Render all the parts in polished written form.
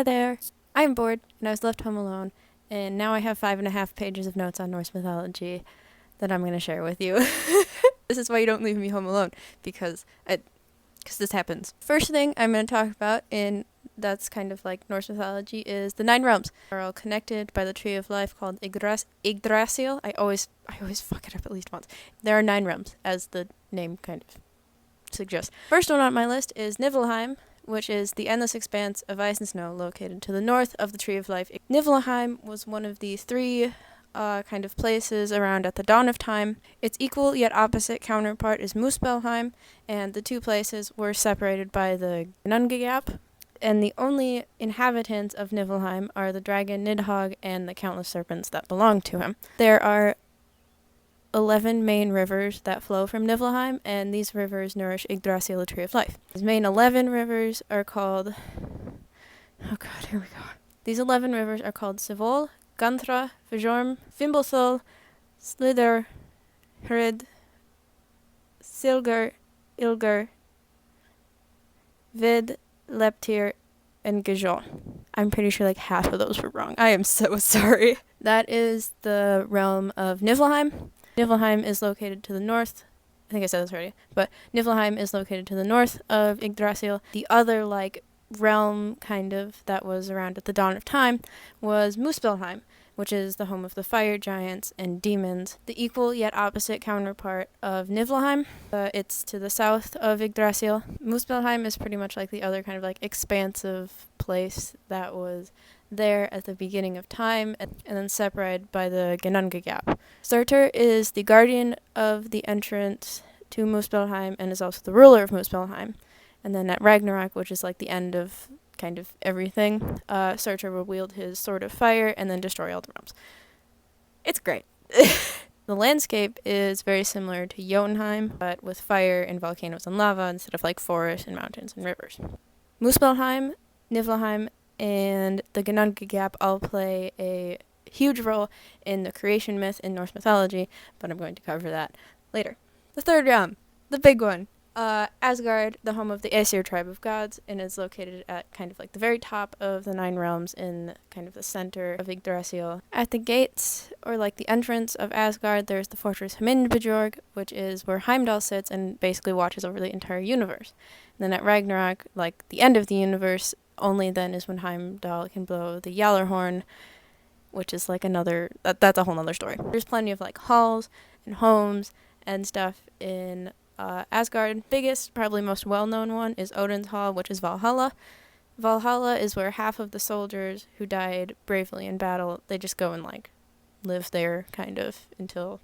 Hi there. I'm bored, and I was left home alone, and now I have 5.5 pages of notes on Norse mythology that I'm going to share with you. This is why you don't leave me home alone, because this happens. First thing I'm going to talk about that's kind of like Norse mythology is the 9 realms. They're all connected by the tree of life called Yggdrasil. I always fuck it up at least once. There are 9 realms, as the name kind of suggests. First one on my list is Niflheim, which is the endless expanse of ice and snow located to the north of the Tree of Life. Niflheim was one of the 3 kind of places around at the dawn of time. Its equal yet opposite counterpart is Muspelheim, and the 2 places were separated by the Ginnungagap, and the only inhabitants of Niflheim are the dragon Nidhogg and the countless serpents that belong to him. There are 11 main rivers that flow from Niflheim, and these rivers nourish Yggdrasil, the Tree of Life. These main 11 rivers are called... Oh god, here we go. These 11 rivers are called Sivol, Gunthra, Vjorm, Fimbulthul, Slither, Hrid, Silgur, Ilgur, Vid, Leptir, and Gajon. I'm pretty sure like half of those were wrong. I am so sorry. That is the realm of Niflheim. Niflheim is located to the north. I think I said this already, but Niflheim is located to the north of Yggdrasil. The other realm kind of that was around at the dawn of time was Muspelheim, which is the home of the fire giants and demons. The equal yet opposite counterpart of Niflheim. It's to the south of Yggdrasil. Muspelheim is pretty much like the other kind of expansive place that was there at the beginning of time, and then separated by the Ginnungagap. Surtur is the guardian of the entrance to Muspelheim and is also the ruler of Muspelheim. And then at Ragnarok, which is like the end of kind of everything, Surtur will wield his sword of fire and then destroy all the realms. It's great. The landscape is very similar to Jotunheim, but with fire and volcanoes and lava instead of forests and mountains and rivers. Muspelheim, Niflheim, and the Ginnungagap all play a huge role in the creation myth in Norse mythology, but I'm going to cover that later. The third realm, the big one. Asgard, the home of the Aesir tribe of gods, and is located at kind of the very top of the 9 realms in kind of the center of Yggdrasil. At the gates, or the entrance of Asgard, there's the fortress Himinbjorg, which is where Heimdall sits and basically watches over the entire universe. And then at Ragnarok, the end of the universe, only then is when Heimdall can blow the Gjallarhorn, which is another, that's a whole nother story. There's plenty of halls and homes and stuff in Asgard. Biggest, probably most well-known one is Odin's Hall, which is Valhalla. Valhalla is where half of the soldiers who died bravely in battle, they just go and live there kind of until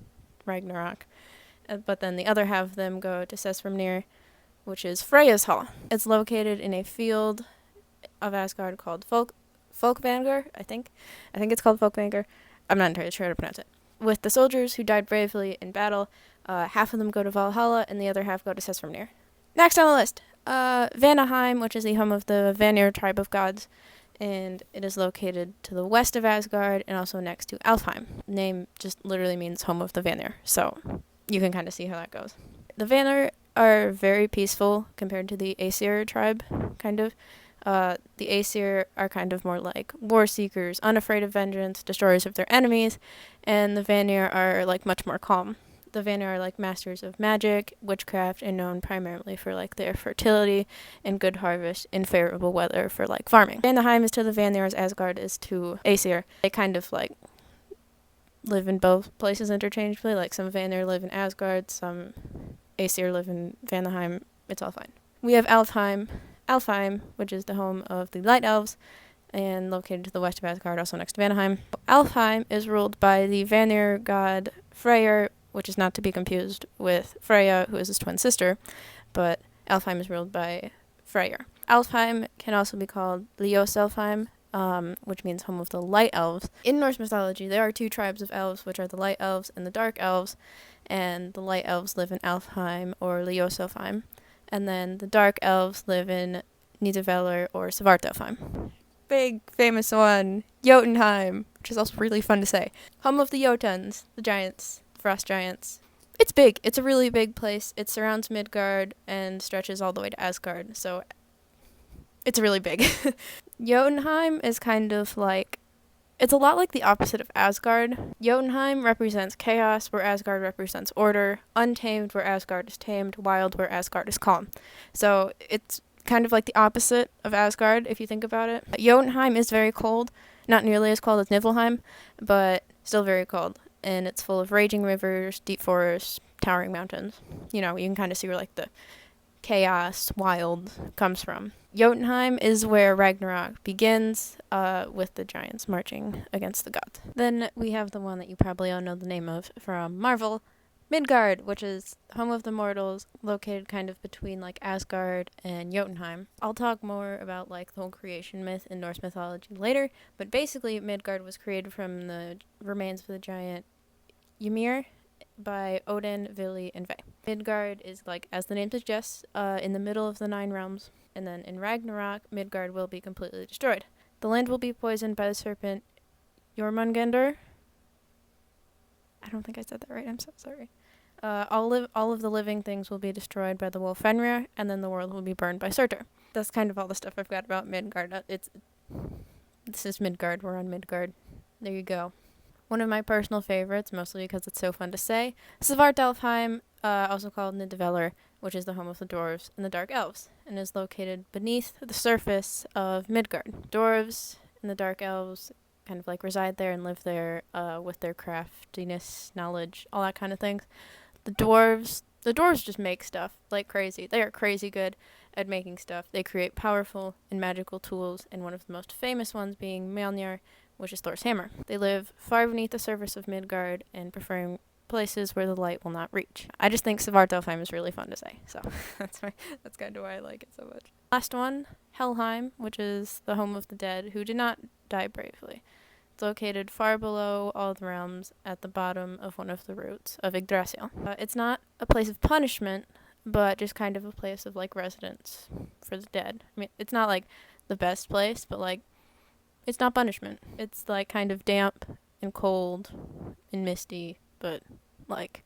Ragnarok. But then the other half of them go to Sessrumnir, which is Freyja's Hall. It's located in a field of Asgard called Folkvangur, I think. I think it's called Folkvangur. I'm not entirely sure how to pronounce it. With the soldiers who died bravely in battle, half of them go to Valhalla and the other half go to Sessrumnir. Next on the list, Vanaheim, which is the home of the Vanir tribe of gods, and it is located to the west of Asgard and also next to Alfheim. Name just literally means home of the Vanir, so you can kind of see how that goes. The Vanir are very peaceful compared to the Aesir tribe, kind of. The Aesir are kind of more war seekers, unafraid of vengeance, destroyers of their enemies, and the Vanir are much more calm. The Vanir are masters of magic, witchcraft, and known primarily for their fertility and good harvest in favorable weather for farming. Vanaheim is to the Vanir as Asgard is to Aesir. They kind of live in both places interchangeably. Some Vanir live in Asgard, some Aesir live in Vanaheim. It's all fine. We have Alfheim, which is the home of the Light Elves, and located to the west of Asgard, also next to Vanaheim. Alfheim is ruled by the Vanir god Freyr, which is not to be confused with Freya, who is his twin sister, but Alfheim is ruled by Freyr. Alfheim can also be called Ljóselfheim, which means home of the Light Elves. In Norse mythology, there are 2 tribes of elves, which are the Light Elves and the Dark Elves, and the Light Elves live in Alfheim or Ljóselfheim. And then the Dark Elves live in Nidavellir or Svartalfheim. Big, famous one, Jotunheim, which is also really fun to say. Home of the Jotuns, the giants, frost giants. It's big. It's a really big place. It surrounds Midgard and stretches all the way to Asgard, so It's really big. Jotunheim is kind of like, it's a lot like the opposite of Asgard. Jotunheim represents chaos, where Asgard represents order, untamed, where Asgard is tamed, wild, where Asgard is calm. So it's kind of like the opposite of Asgard, if you think about it. Jotunheim is very cold, not nearly as cold as Niflheim, but still very cold. And it's full of raging rivers, deep forests, towering mountains. You know, you can kind of see where like the chaos, wild comes from. Jotunheim is where Ragnarok begins, with the giants marching against the gods. Then we have the one that you probably all know the name of from Marvel, Midgard, which is home of the mortals, located kind of between like Asgard and Jotunheim. I'll talk more about like the whole creation myth in Norse mythology later, but basically Midgard was created from the remains of the giant Ymir by Odin, Vili, and Ve. Midgard is, like, as the name suggests, in the middle of the 9 realms, and then in Ragnarok, Midgard will be completely destroyed. The land will be poisoned by the serpent Jormungandr. I don't think I said that right, I'm so sorry. All of the living things will be destroyed by the wolf Fenrir, and then the world will be burned by Surtur. That's kind of all the stuff I've got about Midgard. This is Midgard, we're on Midgard. There you go. One of my personal favorites, mostly because it's so fun to say, Svartalfheim, also called Nidavellir, which is the home of the dwarves and the dark elves, and is located beneath the surface of Midgard. Dwarves and the dark elves kind of like reside there and live there, with their craftiness, knowledge, all that kind of things. The dwarves just make stuff like crazy. They are crazy good at making stuff. They create powerful and magical tools, and one of the most famous ones being Mjolnir, which is Thor's hammer. They live far beneath the surface of Midgard and preferring places where the light will not reach. I just think Svartalfheim is really fun to say, so that's kind of why I like it so much. Last one, Helheim, which is the home of the dead who did not die bravely. It's located far below all the realms at the bottom of one of the roots of Yggdrasil. It's not a place of punishment, but just kind of a place of like residence for the dead. I mean, it's not like the best place, but like it's not punishment. It's like kind of damp and cold and misty, but like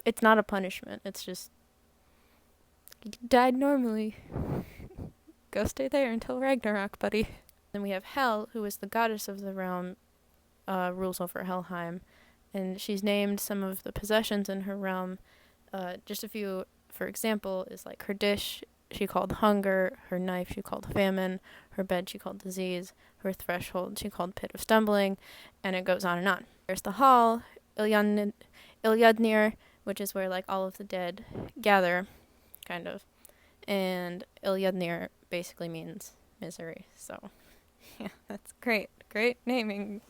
it's not a punishment. It's just you died normally. Go stay there until Ragnarok, buddy. Then we have Hel, who is the goddess of the realm, rules over Helheim, and she's named some of the possessions in her realm. Just a few, for example, is like her dish she called hunger, her knife she called famine, her bed she called disease, her threshold she called pit of stumbling, and it goes on and on. There's the hall, Ilyadnir, which is where like all of the dead gather, kind of, and Ilyadnir basically means misery, so yeah, that's great naming.